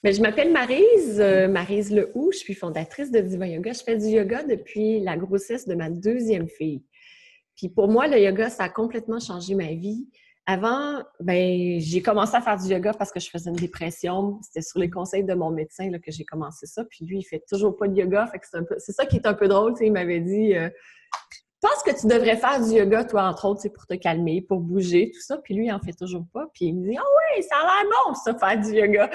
Mais je m'appelle Maryse, Maryse Lehoux, je suis fondatrice de Diva Yoga. Je fais du yoga depuis la grossesse de ma deuxième fille. Puis pour moi, le yoga, ça a complètement changé ma vie. Avant, ben, j'ai commencé à faire du yoga parce que je faisais une dépression. C'était sur les conseils de mon médecin là, que j'ai commencé ça. Puis lui, il fait toujours pas de yoga. Fait que c'est ça qui est un peu drôle. Tu sais, il m'avait dit je pense que tu devrais faire du yoga, toi, entre autres, pour te calmer, pour bouger, tout ça. Puis lui, il en fait toujours pas. Puis il me dit, ah ouais, ça a l'air bon, ça, faire du yoga.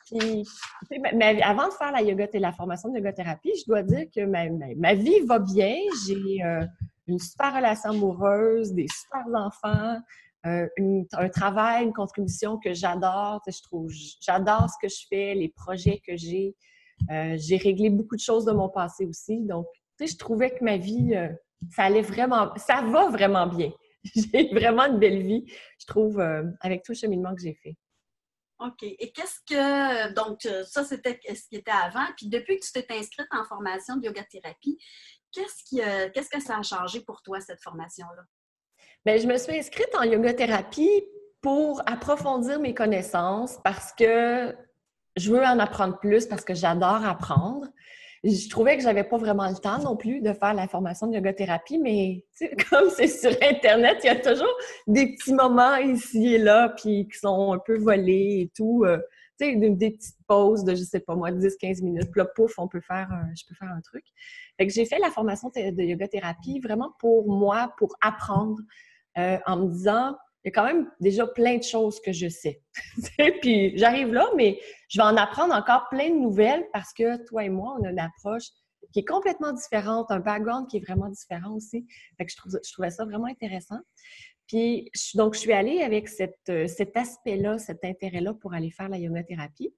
Puis, tu sais, avant de faire la formation de yoga-thérapie, je dois dire que ma vie va bien. J'ai une super relation amoureuse, des super enfants, un travail, une contribution que j'adore. Tu sais, j'adore ce que je fais, les projets que j'ai. J'ai réglé beaucoup de choses de mon passé aussi. Donc, tu sais, je trouvais que ma vie, ça va vraiment bien. J'ai vraiment une belle vie, je trouve, avec tout le cheminement que j'ai fait. OK. Et donc, ça, c'était ce qui était avant. Puis depuis que tu t'es inscrite en formation de yoga-thérapie, qu'est-ce que ça a changé pour toi, cette formation-là? Bien, je me suis inscrite en yoga-thérapie pour approfondir mes connaissances parce que je veux en apprendre plus, parce que j'adore apprendre. Je trouvais que j'avais pas vraiment le temps non plus de faire la formation de yoga-thérapie, mais comme c'est sur Internet, il y a toujours des petits moments ici et là, puis qui sont un peu volés et tout. Tu sais, des petites pauses de, je sais pas moi, 10-15 minutes. Puis là, pouf, je peux faire un truc. Fait que j'ai fait la formation de yoga-thérapie vraiment pour moi, pour apprendre, en me disant, il y a quand même déjà plein de choses que je sais. Puis j'arrive là, mais je vais en apprendre encore plein de nouvelles parce que toi et moi, on a une approche qui est complètement différente, un background qui est vraiment différent aussi. Fait que je trouvais ça vraiment intéressant. Puis, donc, je suis allée avec cet aspect-là, cet intérêt-là pour aller faire la yoga-thérapie.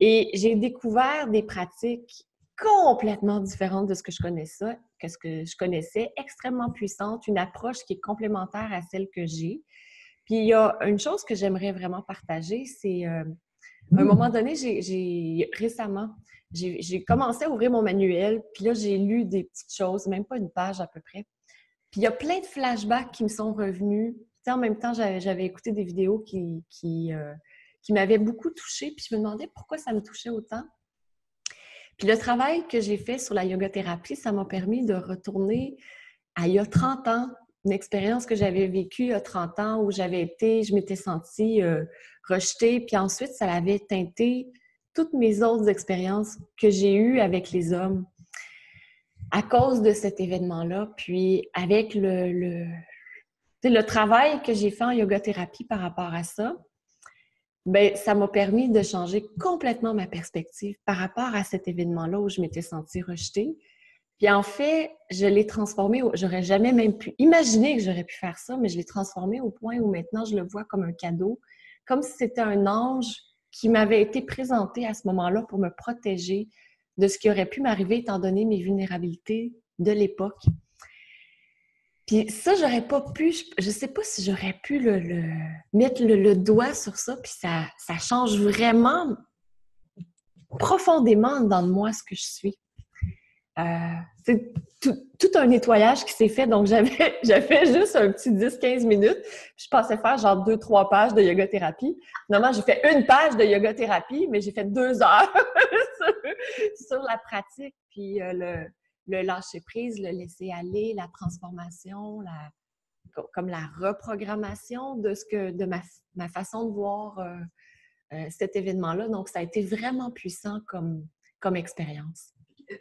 Et j'ai découvert des pratiques complètement différentes de ce que je connaissais, extrêmement puissantes, une approche qui est complémentaire à celle que j'ai. Puis il y a une chose que j'aimerais vraiment partager, c'est à un moment donné, récemment, j'ai commencé à ouvrir mon manuel, puis là, j'ai lu des petites choses, même pas une page à peu près. Puis il y a plein de flashbacks qui me sont revenus. Tu sais, en même temps, j'avais écouté des vidéos qui m'avaient beaucoup touchée, puis je me demandais pourquoi ça me touchait autant. Puis le travail que j'ai fait sur la yoga-thérapie, ça m'a permis de retourner à il y a 30 ans, une expérience que j'avais vécue il y a 30 ans où je m'étais sentie rejetée, puis ensuite, ça avait teinté toutes mes autres expériences que j'ai eues avec les hommes à cause de cet événement-là. Puis avec le travail que j'ai fait en yoga-thérapie par rapport à ça, bien, ça m'a permis de changer complètement ma perspective par rapport à cet événement-là où je m'étais sentie rejetée. Puis en fait, je l'ai transformé, j'aurais jamais même pu imaginer que j'aurais pu faire ça, mais je l'ai transformé au point où maintenant je le vois comme un cadeau, comme si c'était un ange qui m'avait été présenté à ce moment-là pour me protéger de ce qui aurait pu m'arriver étant donné mes vulnérabilités de l'époque. Puis ça, j'aurais pas pu, je sais pas si j'aurais pu mettre le doigt sur ça, puis ça change vraiment profondément dans moi ce que je suis. C'est tout un nettoyage qui s'est fait, donc j'avais juste un petit 10-15 minutes. Je pensais faire genre 2-3 pages de yoga-thérapie. Finalement, j'ai fait une page de yoga-thérapie, mais j'ai fait 2 heures sur la pratique, puis le lâcher-prise, le laisser-aller, la transformation, comme la reprogrammation de ma façon de voir cet événement-là. Donc, ça a été vraiment puissant comme expérience.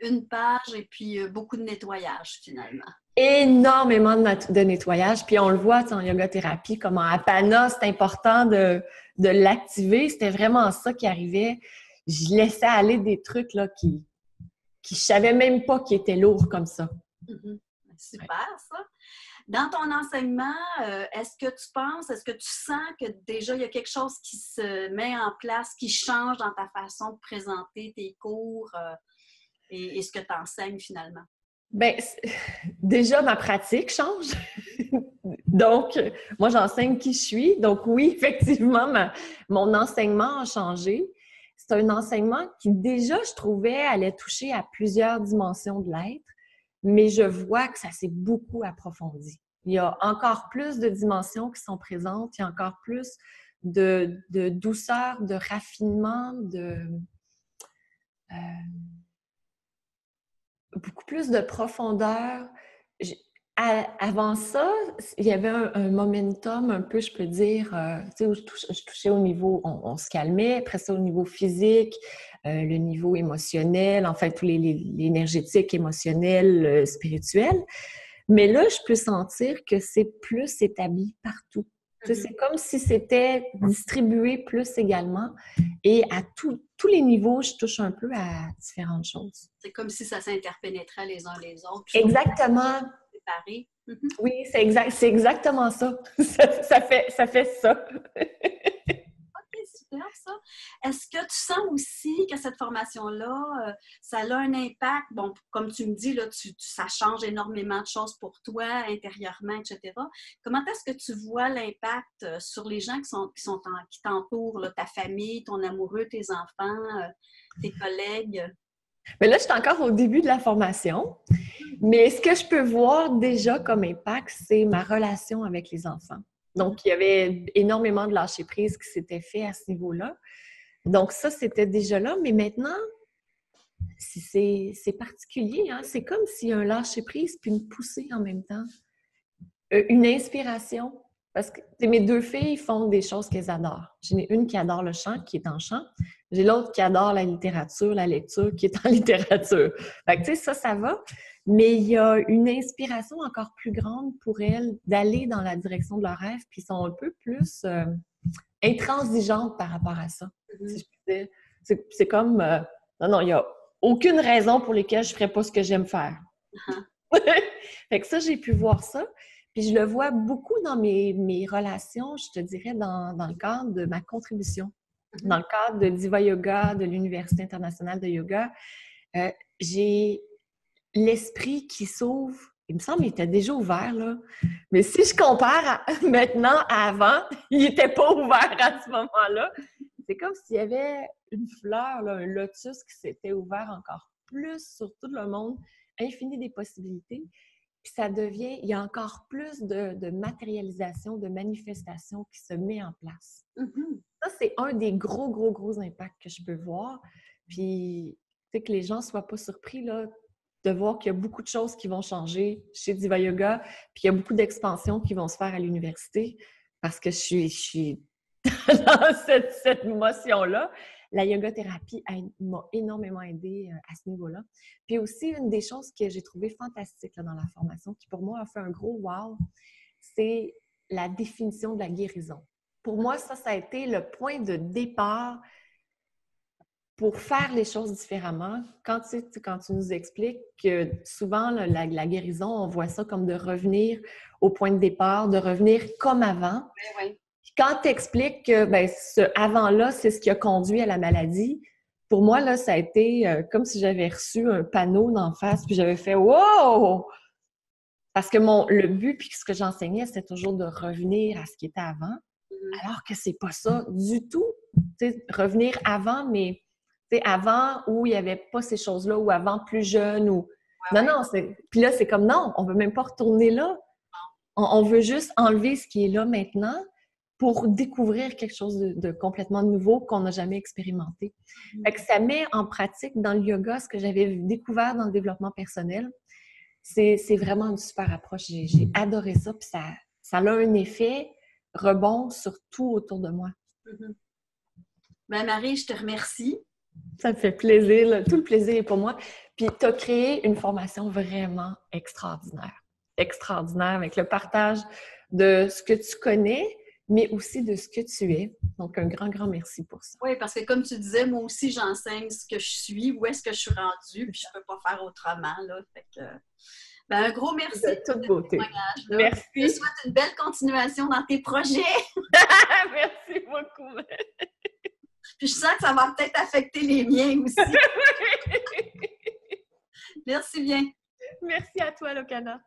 Une page et puis beaucoup de nettoyage, finalement. Énormément de nettoyage. Puis on le voit en yoga-thérapie, comme en Apana, c'est important de l'activer. C'était vraiment ça qui arrivait. Je laissais aller des trucs là, qui je savais même pas qu'ils étaient lourds comme ça. Mm-hmm. Super, ça. Dans ton enseignement, est-ce que tu sens que déjà il y a quelque chose qui se met en place, qui change dans ta façon de présenter tes cours et ce que tu enseignes finalement? Bien, déjà, ma pratique change. Donc, moi, j'enseigne qui je suis. Donc, oui, effectivement, mon enseignement a changé. C'est un enseignement qui, déjà, je trouvais, allait toucher à plusieurs dimensions de l'être, mais je vois que ça s'est beaucoup approfondi. Il y a encore plus de dimensions qui sont présentes, il y a encore plus de douceur, de raffinement, beaucoup plus de profondeur. Avant ça, il y avait un momentum un peu, je peux dire, tu sais, où je touchais au niveau, on se calmait, après ça au niveau physique, le niveau émotionnel, enfin, tout l'énergétique, émotionnel, spirituel. Mais là, je peux sentir que c'est plus établi partout. Tu sais, c'est comme si c'était distribué plus également. Et à tous les niveaux, je touche un peu à différentes choses. C'est comme si ça s'interpénétrait les uns les autres. Exactement. Séparés. Oui, c'est exactement ça. Ça fait ça. OK, super ça. Est-ce que tu sens aussi que cette formation-là, ça a un impact? Bon, comme tu me dis, là, ça change énormément de choses pour toi, intérieurement, etc. Comment est-ce que tu vois l'impact sur les gens qui t'entourent, là, ta famille, ton amoureux, tes enfants, tes collègues? Mais là, je suis encore au début de la formation. Mais ce que je peux voir déjà comme impact, c'est ma relation avec les enfants. Donc, il y avait énormément de lâcher-prise qui s'était fait à ce niveau-là. Donc, ça, c'était déjà là. Mais maintenant, c'est particulier. Hein? C'est comme s'il y a un lâcher-prise puis une poussée en même temps. Une inspiration. Parce que mes deux filles font des choses qu'elles adorent. J'en ai une qui adore le chant, qui est en chant. J'ai l'autre qui adore la littérature, la lecture, qui est en littérature. Fait que, tu sais, ça va. Mais il y a une inspiration encore plus grande pour elles d'aller dans la direction de leur rêve, puis ils sont un peu plus intransigeantes par rapport à ça. Si je peux dire. C'est comme, non, il n'y a aucune raison pour laquelle je ne ferais pas ce que j'aime faire. Fait que ça, j'ai pu voir ça. Puis je le vois beaucoup dans mes relations, je te dirais, dans le cadre de ma contribution. Dans le cadre de Diva Yoga, de l'Université internationale de yoga, j'ai l'esprit qui s'ouvre. Il me semble qu'il était déjà ouvert, là. Mais si je compare maintenant à avant, il n'était pas ouvert à ce moment-là. C'est comme s'il y avait une fleur, là, un lotus qui s'était ouvert encore plus sur tout le monde, infini des possibilités. Puis ça devient, il y a encore plus de matérialisation, de manifestation qui se met en place. Ça, c'est un des gros impacts que je peux voir. Puis, tu sais, que les gens ne soient pas surpris, là, de voir qu'il y a beaucoup de choses qui vont changer chez Diva Yoga, puis il y a beaucoup d'expansions qui vont se faire à l'université parce que je suis dans cette motion-là. La yoga-thérapie m'a énormément aidée à ce niveau-là. Puis aussi, une des choses que j'ai trouvées fantastiques là, dans la formation, qui pour moi a fait un gros wow, c'est la définition de la guérison. Pour moi, ça a été le point de départ pour faire les choses différemment. Quand tu nous expliques que souvent, la guérison, on voit ça comme de revenir au point de départ, de revenir comme avant. Oui. Quand tu expliques que ce avant-là, c'est ce qui a conduit à la maladie, pour moi, là, ça a été comme si j'avais reçu un panneau d'en face, puis j'avais fait « Wow! » Parce que le but, puis ce que j'enseignais, c'était toujours de revenir à ce qui était avant, alors que c'est pas ça du tout. T'sais, revenir avant, mais avant où il n'y avait pas ces choses-là, ou avant plus jeune, ou... Non, puis là, c'est comme non, on veut même pas retourner là. On veut juste enlever ce qui est là maintenant pour découvrir quelque chose de complètement nouveau qu'on n'a jamais expérimenté. Fait que ça met en pratique dans le yoga ce que j'avais découvert dans le développement personnel. C'est vraiment une super approche. J'ai adoré ça, puis ça a un effet rebond sur tout autour de moi. Ben Marie, je te remercie. Ça me fait plaisir, là. Tout le plaisir est pour moi. Puis tu as créé une formation vraiment extraordinaire. Extraordinaire, avec le partage de ce que tu connais, mais aussi de ce que tu es. Donc, un grand merci pour ça. Oui, parce que comme tu disais, moi aussi, j'enseigne ce que je suis, où est-ce que je suis rendue, puis je ne peux pas faire autrement, là. Fait que, un gros merci. De toute beauté. Merci. Je te souhaite une belle continuation dans tes projets. Merci beaucoup. Puis je sens que ça va peut-être affecter les miens aussi. Merci bien. Merci à toi, Lokana.